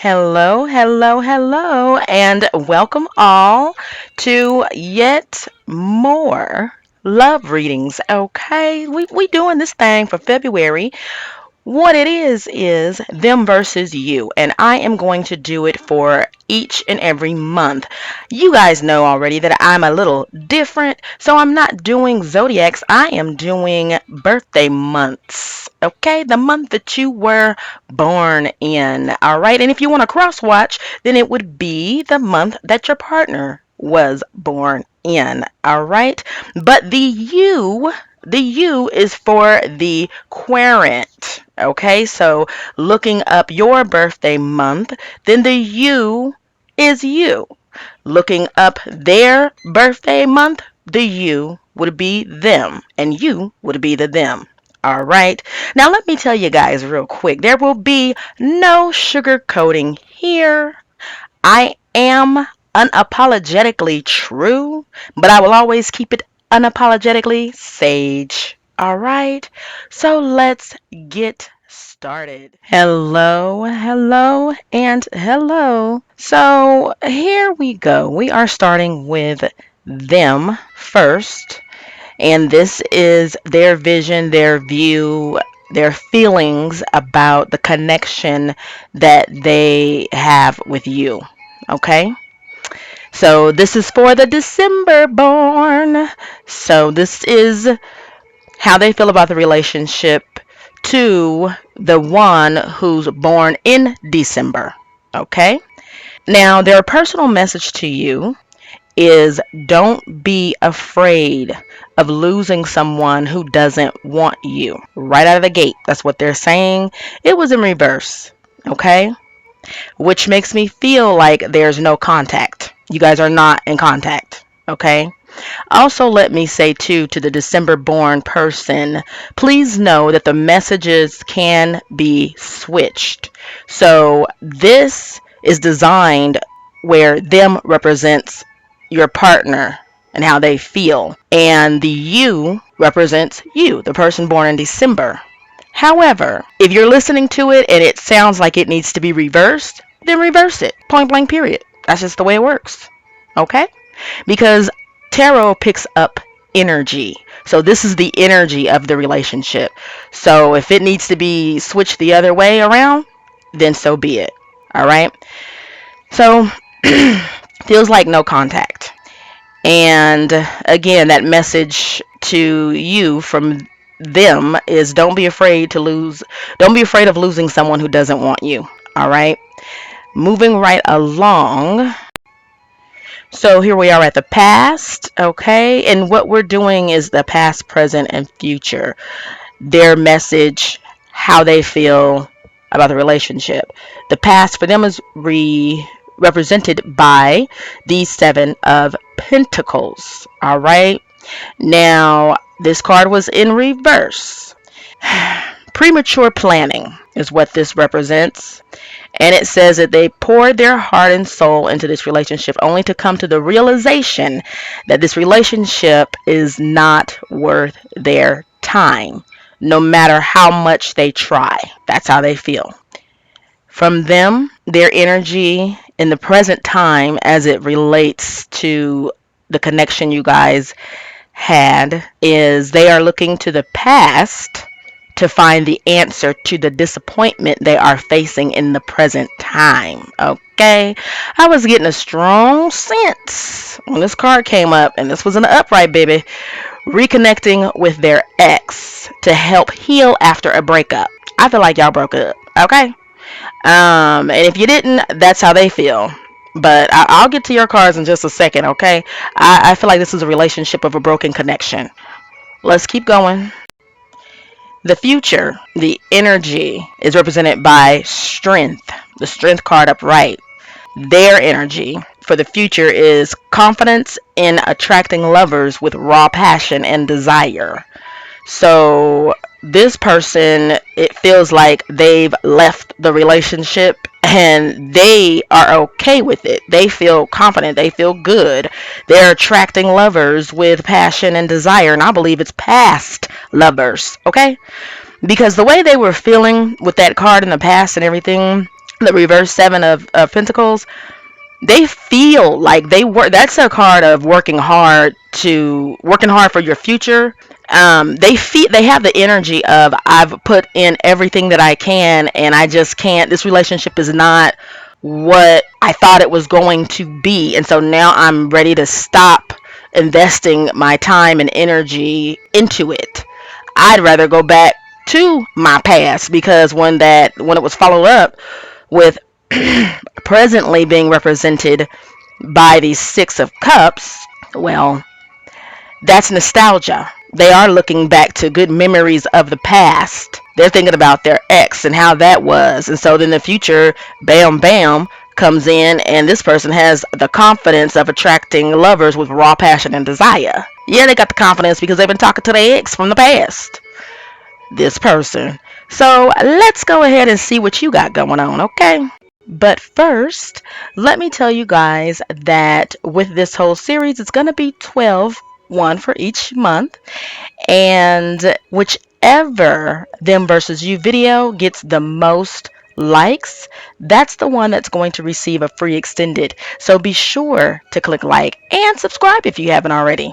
Hello, hello, hello, and welcome all to yet more love readings. Okay, we doing this thing for February. What it is them versus you, and I am going to do it for each and every month. You guys know already that I'm a little different, so I'm not doing zodiacs. I am doing birthday months. Okay, the month that you were born in. All right, and if you want to cross watch, then it would be the month that your partner was born in. All right, but the U is for the querent. Okay, so looking up your birthday month, then the U is you. Looking up their birthday month, the you would be them, and you would be the them. All right. Now, let me tell you guys real quick there will be no sugarcoating here. I am unapologetically true, but I will always keep it unapologetically sage. All right. So let's get started. Hello, hello, and hello. So here we go. We are starting with them first, and this is their vision, their view, their feelings about the connection that they have with you. Okay? So this is for the December born. So this is how they feel about the relationship to the one who's born in December. Okay? Now, their personal message to you is don't be afraid of losing someone who doesn't want you. Right out of the gate, that's what they're saying. It was in reverse. Okay? Which makes me feel like there's no contact. You guys are not in contact. Okay? Also, let me say too to the December born person, please know that the messages can be switched. So, this is designed where them represents your partner and how they feel, and the you represents you, the person born in December. However, if you're listening to it and it sounds like it needs to be reversed, then reverse it. Point blank, period. That's just the way it works. Okay? Because tarot picks up energy. So this is the energy of the relationship. So if it needs to be switched the other way around, then so be it. All right? So feels like no contact. And again, that message to you from them is don't be afraid of losing someone who doesn't want you. All right? Moving right along. So here we are at the past, okay? And what we're doing is the past, present, and future. Their message, how they feel about the relationship. The past for them is represented by the Seven of Pentacles, all right? Now, this card was in reverse. Premature planning is what this represents. And it says that they poured their heart and soul into this relationship only to come to the realization that this relationship is not worth their time, no matter how much they try. That's how they feel. From them, their energy in the present time as it relates to the connection you guys had is they are looking to the past to find the answer to the disappointment they are facing in the present time. Okay? I was getting a strong sense when this card came up, and this was an upright, baby. Reconnecting with their ex to help heal after a breakup. I feel like y'all broke up. Okay? And if you didn't, that's how they feel. But I'll get to your cards in just a second, okay? I feel like this is a relationship of a broken connection. Let's keep going. The future, the energy is represented by strength, the strength card upright. Their energy for the future is confidence in attracting lovers with raw passion and desire. So this person, it feels like they've left the relationship and they are okay with it. They feel confident. They feel good. They're attracting lovers with passion and desire. And I believe it's past lovers. Okay? Because the way they were feeling with that card in the past and everything, the reverse seven of Pentacles, they feel like they work. That's a card of working hard for your future. They have the energy of, I've put in everything that I can, and I just can't. This relationship is not what I thought it was going to be, and so now I'm ready to stop investing my time and energy into it. I'd rather go back to my past, because when it was followed up with presently being represented by the Six of Cups, well, that's nostalgia. They are looking back to good memories of the past. They're thinking about their ex and how that was. And so then the future, bam, bam, comes in, and this person has the confidence of attracting lovers with raw passion and desire. Yeah, they got the confidence because they've been talking to their ex from the past. This person. So let's go ahead and see what you got going on, okay? But first, let me tell you guys that with this whole series, it's going to be 12, one for each month. And whichever them versus you video gets the most likes, that's the one that's going to receive a free extended. So be sure to click like and subscribe if you haven't already.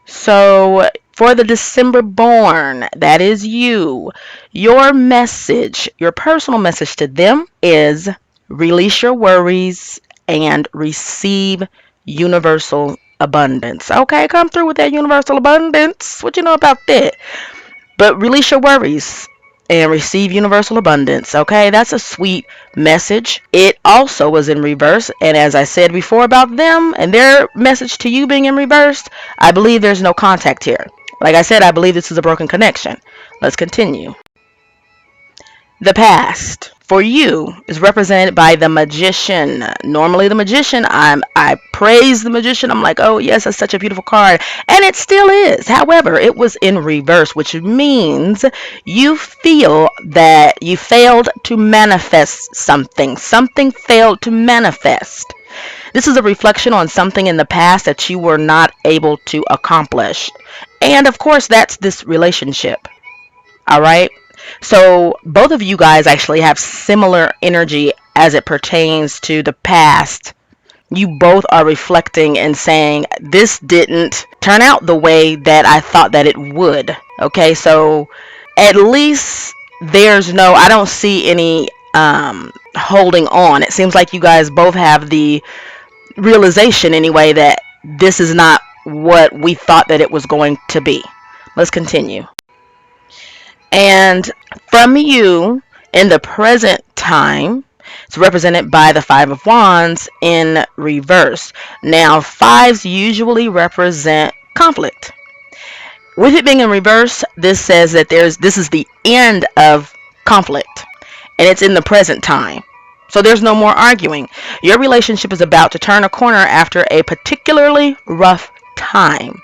So, for the December born, that is you, your message, your personal message to them is release your worries and receive universal abundance. Okay, come through with that universal abundance. What you know about that? But release your worries and receive universal abundance. Okay, that's a sweet message. It also was in reverse. And as I said before about them and their message to you being in reverse, I believe there's no contact here. Like I said, I believe this is a broken connection. Let's continue. The past for you is represented by the Magician. Normally the Magician, I praise the Magician. I'm like, oh yes, that's such a beautiful card. And it still is. However, it was in reverse, which means you feel that you failed to manifest something. Something failed to manifest. This is a reflection on something in the past that you were not able to accomplish. And of course, that's this relationship. All right. So both of you guys actually have similar energy as it pertains to the past. You both are reflecting and saying, this didn't turn out the way that I thought that it would. Okay, so at least I don't see any holding on. It seems like you guys both have the realization anyway that this is not what we thought that it was going to be. Let's continue. And from you in the present time, it's represented by the Five of Wands in reverse. Now, fives usually represent conflict. With it being in reverse, this says that this is the end of conflict, and it's in the present time. So there's no more arguing. Your relationship is about to turn a corner after a particularly rough time.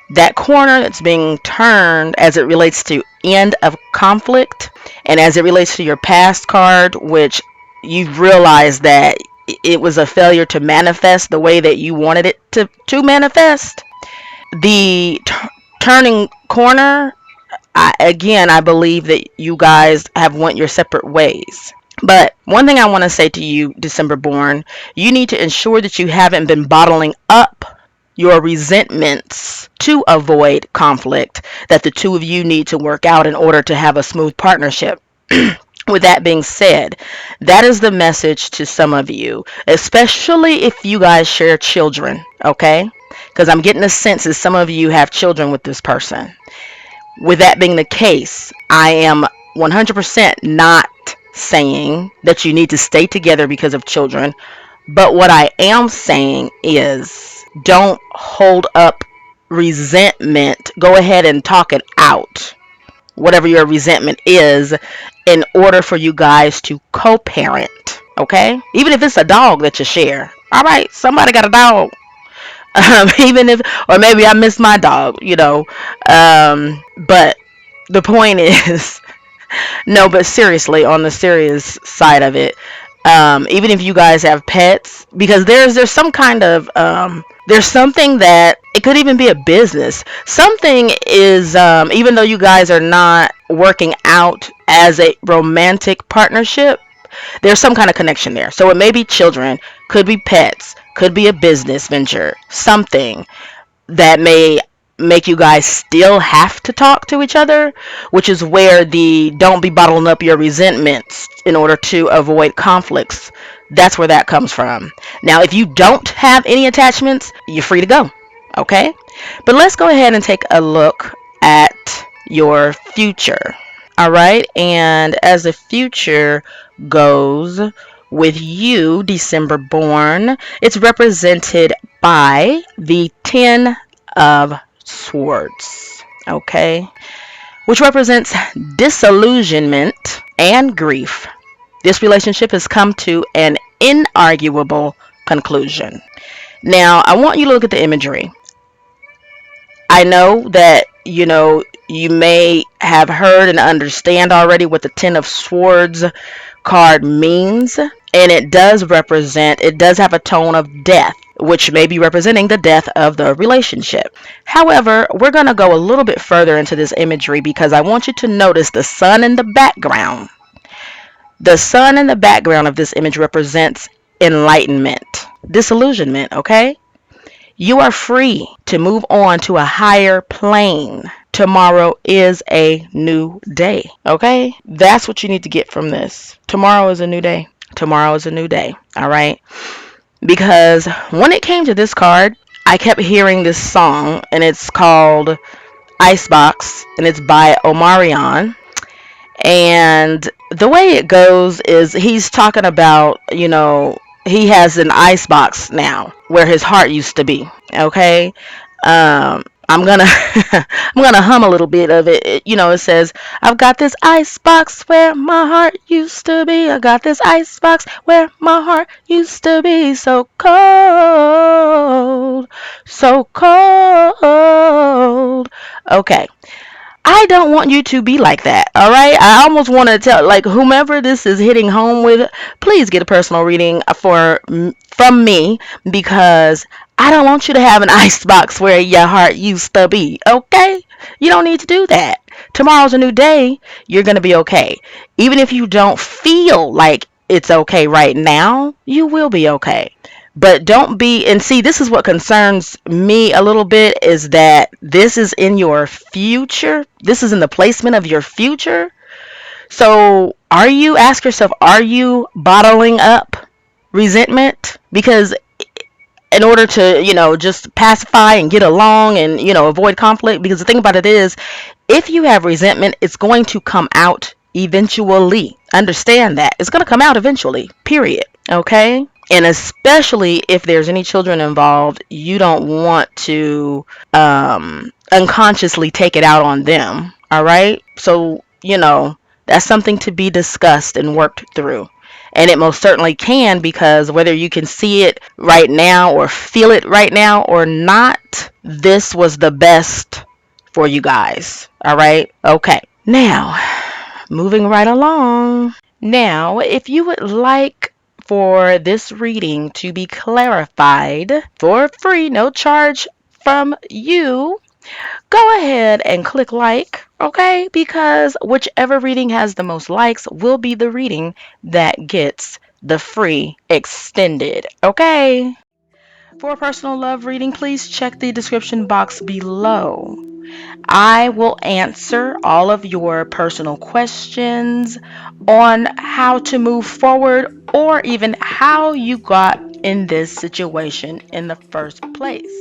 That corner that's being turned as it relates to end of conflict, and as it relates to your past card, which you've realized that it was a failure to manifest the way that you wanted it to manifest. The turning corner, I believe that you guys have went your separate ways. But one thing I want to say to you, December born, you need to ensure that you haven't been bottling up your resentments to avoid conflict that the two of you need to work out in order to have a smooth partnership. With that being said, that is the message to some of you, especially if you guys share children, okay? Because I'm getting a sense that some of you have children with this person. With that being the case, I am 100% not saying that you need to stay together because of children, but what I am saying is don't hold up resentment. Go ahead and talk it out, whatever your resentment is, in order for you guys to co-parent, okay? Even if it's a dog that you share. All right, somebody got a dog. Even if, or maybe I miss my dog, but the point is, no, but seriously, on the serious side of it, even if you guys have pets, because there's some kind of there's something that it could even be a business. Something is even though you guys are not working out as a romantic partnership, there's some kind of connection there. So it may be children, could be pets, could be a business venture, something that may make you guys still have to talk to each other, which is where the don't be bottling up your resentments in order to avoid conflicts. That's where that comes from. Now, if you don't have any attachments, you're free to go. Okay? But let's go ahead and take a look at your future. All right? And as the future goes with you, December born, it's represented by the 10 of Swords. Okay? Which represents disillusionment and grief. This relationship has come to an inarguable conclusion. Now, I want you to look at the imagery. I know that, you may have heard and understand already what the Ten of Swords card means. And it does have a tone of death, which may be representing the death of the relationship. However, we're going to go a little bit further into this imagery because I want you to notice the sun in the background. The sun in the background of this image represents enlightenment, disillusionment, okay? You are free to move on to a higher plane. Tomorrow is a new day, okay? That's what you need to get from this. Tomorrow is a new day. Tomorrow is a new day, all right? Because when it came to this card, I kept hearing this song, and it's called Icebox, and it's by Omarion. And the way it goes is he's talking about, he has an icebox now where his heart used to be. Okay. I'm gonna I'm gonna hum a little bit of it. It says, I've got this icebox where my heart used to be. I got this icebox where my heart used to be. So cold, so cold. Okay. I don't want you to be like that, all right? I almost want to tell, like, whomever this is hitting home with, please get a personal reading from me, because I don't want you to have an icebox where your heart used to be, okay? You don't need to do that. Tomorrow's a new day. You're going to be okay. Even if you don't feel like it's okay right now, you will be okay. But don't be, and see, this is what concerns me a little bit, is that this is in your future. This is in the placement of your future. So ask yourself, are you bottling up resentment? Because in order to, just pacify and get along and, avoid conflict, because the thing about it is, if you have resentment, it's going to come out eventually. Understand that. It's going to come out eventually, period. Okay? And especially if there's any children involved, you don't want to unconsciously take it out on them. All right? So, that's something to be discussed and worked through. And it most certainly can, because whether you can see it right now or feel it right now or not, this was the best for you guys. All right? Okay. Now, moving right along. Now, if you would like for this reading to be clarified for free, no charge from you, go ahead and click like, okay? Because whichever reading has the most likes will be the reading that gets the free extended, okay? For a personal love reading, please check the description box below. I will answer all of your personal questions on how to move forward, or even how you got in this situation in the first place.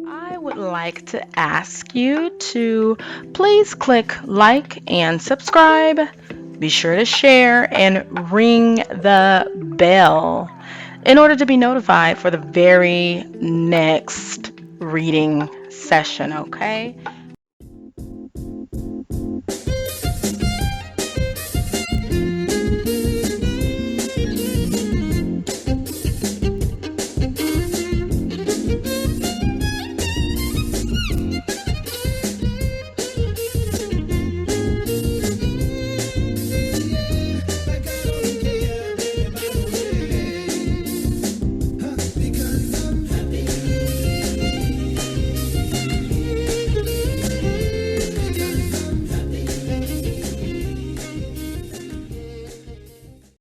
I would like to ask you to please click like and subscribe. Be sure to share and ring the bell in order to be notified for the very next reading session, okay?